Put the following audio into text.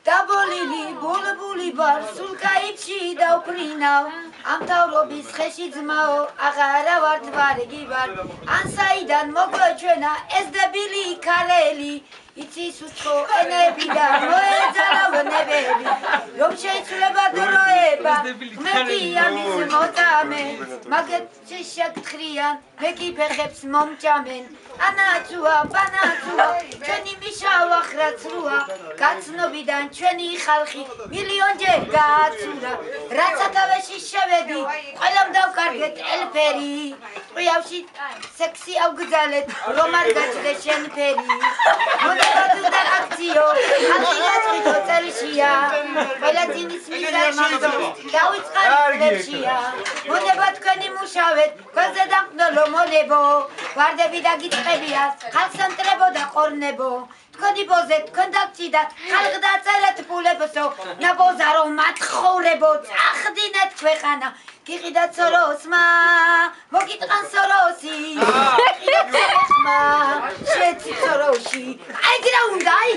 დაბოლილი ბულბული ვარ სულ კაიფში დავფრინავ ამ თავრობის ხეში ძმაო აღარა ვარ თვარეგი ვარ ან საიდან მოგვეჩვენა ეს დებილი ქარელი იცის უცხო ენები და მოეძალავ ნებები რომ შეიცვლება დროება ღმერთია მის მოწამე მაგეთ შეგთხრიან მე კი ფეხებს მომჭამენ ანაცუა პანაცუა ჩვენი მიშავა ხრაცრუა გაცნობიდან ჩვენი ხალხი მილიონჯერ გააცურა რაც სათავეში შევედი ყველამ დავკარგეთ ელფერი ყიავში სექსი ავგზალეთ რომ არ გაჩნდეს შენ ფერი და აქციო ხალხი გაწყვიტო წელშია ყველა ძინის მიზანმაღლო დავიწყარ წლებშია მონება თქვენი მუშავეთ გაზე დამყნოლო მონებო ვარდები და გიწყებიათ ხალხს ამტრებო და ყორნებო თქვენი ბოზე თქვენ დაგჭიდათ ხალხ დაწერეთ ფულებსო ნაბოზა რომ მათხოვრებო წახდინეთ ქვეყანა გიყიდათ სოროსმა მოგიტყან სოროსი გიყიდათ ხმა შეცი სოროში აი გრა უნდა აი